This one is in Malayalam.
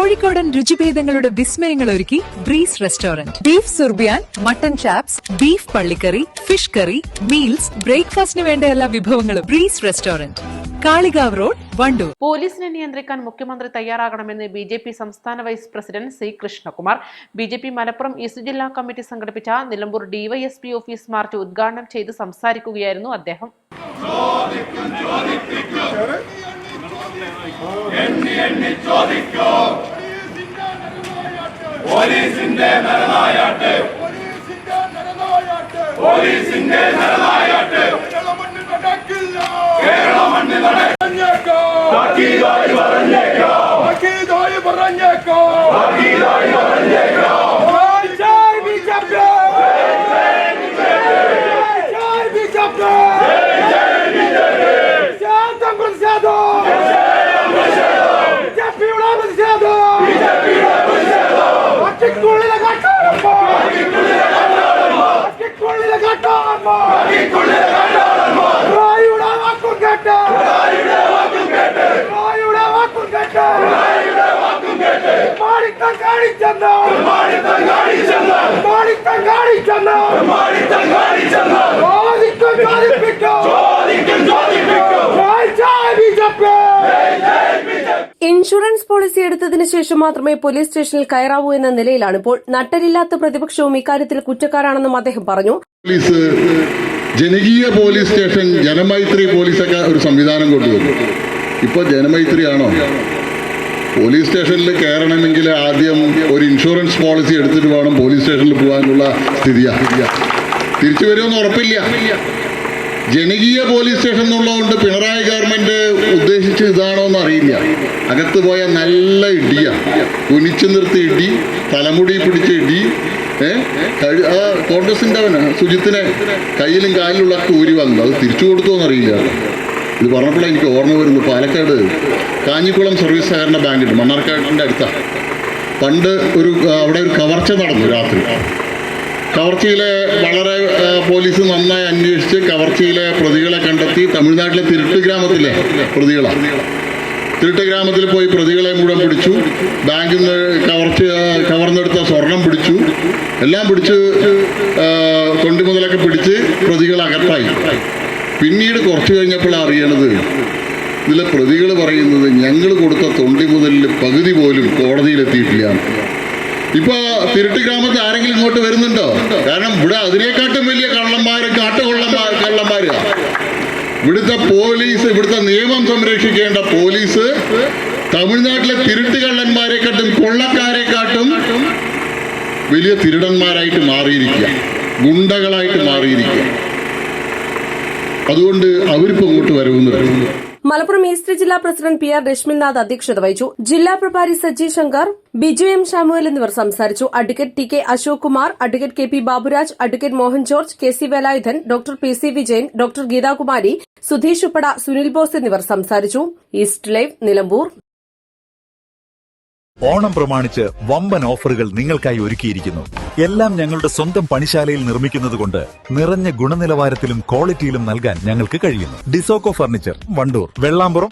കോഴിക്കോടൻ രുചിഭേദങ്ങളുടെ വിസ്മയങ്ങൾ ഒരുക്കി ബ്രീസ് റെസ്റ്റോറന്റ്. ബീഫ് സുർബിയാൻ, മട്ടൻ ചാപ്സ്, ബീഫ് പള്ളിക്കറി, ഫിഷ് കറി, മീൽസ്, ബ്രേക്ക്ഫാസ്റ്റിന് വേണ്ട എല്ലാ വിഭവങ്ങളും. Breeze restaurant, Kalikavu road, Wandoor. പോലീസിനെ നിയന്ത്രിക്കാൻ മുഖ്യമന്ത്രി തയ്യാറാകണമെന്ന് ബി.ജെ.പി. സംസ്ഥാന വൈസ് പ്രസിഡന്റ് സി കൃഷ്ണകുമാർ. ബി.ജെ.പി. മലപ്പുറം ഈസ്റ്റ് ജില്ലാ കമ്മിറ്റി സംഘടിപ്പിച്ച നിലമ്പൂർ ഡിവൈഎസ്പി ഓഫീസ് മാർച്ച് ഉദ്ഘാടനം ചെയ്ത് സംസാരിക്കുകയായിരുന്നു അദ്ദേഹം. ഇൻഷുറൻസ് പോളിസി എടുത്തതിനു ശേഷം മാത്രമേ പോലീസ് സ്റ്റേഷനിൽ കയറാവൂ എന്ന നിലയിലാണ് ഇപ്പോൾ. നട്ടലില്ലാത്ത പ്രതിപക്ഷവും ഇക്കാര്യത്തിൽ കുറ്റക്കാരാണെന്നും അദ്ദേഹം പറഞ്ഞു. ജനകീയ പോലീസ് സ്റ്റേഷൻ, ജനമൈത്രി പോലീസൊക്കെ ഒരു സംവിധാനം കൊണ്ടുവന്നു. ഇപ്പോൾ ജനമൈത്രിയാണോ? പോലീസ് സ്റ്റേഷനിൽ കയറണമെങ്കിൽ ആദ്യം ഒരു ഇൻഷുറൻസ് പോളിസി എടുത്തിട്ട് വേണം പോലീസ് സ്റ്റേഷനിൽ പോകാനുള്ള സ്ഥിതിയാണ്. തിരിച്ചു വരുമെന്ന് ഉറപ്പില്ല. ജനകീയ പോലീസ് സ്റ്റേഷൻ എന്നുള്ളതുകൊണ്ട് പിണറായി ഗവൺമെന്റ് ഉദ്ദേശിച്ച് ഇതാണോ എന്ന് അറിയില്ല. അകത്ത് പോയ നല്ല ഇടിയാ, കുനിച്ചു നിർത്തി ഇടി, തലമുടി പിടിച്ച് ഇടി. കോൺഗ്രസിന്റെ സുജിത്തിനെ കയ്യിലും കാലിലുള്ള ഊരി വന്നു. അത് തിരിച്ചു കൊടുത്തോ എന്നറിയില്ല. ഇത് പറഞ്ഞപ്പോഴാണ് എനിക്ക് ഓർമ്മ വരുന്നത്. പാലക്കാട് കാഞ്ഞിക്കുളം സർവീസ് സഹകരണ ബാങ്കിൻ്റെ മണ്ണാർക്കാടിൻ്റെ അടുത്താണ്. പണ്ട് അവിടെ ഒരു കവർച്ച നടന്നു രാത്രി. കവർച്ചയിലെ വളരെ പോലീസ് നന്നായി അന്വേഷിച്ച് കവർച്ചയിലെ പ്രതികളെ കണ്ടെത്തി. തമിഴ്നാട്ടിലെ തിരുട്ട് ഗ്രാമത്തിലെ പ്രതികളാണ്. തിരുട്ട് ഗ്രാമത്തിൽ പോയി പ്രതികളെ മുഴുവൻ പിടിച്ചു. ബാങ്കിൽ നിന്ന് കവർന്നെടുത്ത സ്വർണം പിടിച്ചു. എല്ലാം പിടിച്ച് തൊണ്ടി മുതലൊക്കെ പിടിച്ച് പ്രതികൾ അകത്തായി. പിന്നീട് കുറച്ച് കഴിഞ്ഞപ്പോഴാണ് അറിയണത്, ഇതിലെ പ്രതികൾ പറയുന്നത് ഞങ്ങൾ കൊടുത്ത തൊണ്ടി മുതലിൽ പകുതി പോലും കോടതിയിലെത്തിയിട്ടില്ല. ഇപ്പൊ തിരുട്ട് ഗ്രാമത്തിൽ ആരെങ്കിലും ഇങ്ങോട്ട് വരുന്നുണ്ടോ? കാരണം ഇവിടെ അതിനെക്കാട്ടും വലിയ കള്ളന്മാര്. ഇവിടുത്തെ പോലീസ്, ഇവിടുത്തെ നിയമം സംരക്ഷിക്കേണ്ട പോലീസ് തമിഴ്നാട്ടിലെ തിരുട്ട് കള്ളന്മാരെക്കാട്ടും കൊള്ളക്കാരെക്കാട്ടും വലിയ തിരുടന്മാരായിട്ട് മാറിയിരിക്കുക, ഗുണ്ടകളായിട്ട് മാറിയിരിക്കുക. അതുകൊണ്ട് അവരിപ്പോ ഇങ്ങോട്ട് വരുമെന്ന്. മലപ്പുറം ഈസ്റ്റ് ജില്ലാ പ്രസിഡന്റ് പി ആർ രശ്മിനാഥ് അധ്യക്ഷത വഹിച്ചു. ജില്ലാ പ്രഭാരി സജി ശങ്കർ, ബിജു എം ഷാമുവൽ എന്നിവർ സംസാരിച്ചു. Advocate T K Ashok Kumar, advocate K P Baburaj, advocate Mohan George, K C Velayudhan, doctor P C Vijayan, doctor Geethakumari, Sudheesh Uppada, Sunil Bose എന്നിവർ സംസാരിച്ചു. East live, Nilambur. ഓണം പ്രമാണിച്ച് വമ്പൻ ഓഫറുകൾ നിങ്ങൾക്കായി ഒരുക്കിയിരിക്കുന്നു. എല്ലാം ഞങ്ങളുടെ സ്വന്തം പണിശാലയിൽ നിർമ്മിക്കുന്നതുകൊണ്ട് നിറഞ്ഞ ഗുണനിലവാരത്തിലും ക്വാളിറ്റിയിലും നൽകാൻ ഞങ്ങൾക്ക് കഴിയുന്നു. ഡിസോക്കോ ഫർണിച്ചർ, വണ്ടൂർ, വെള്ളാമ്പുറം.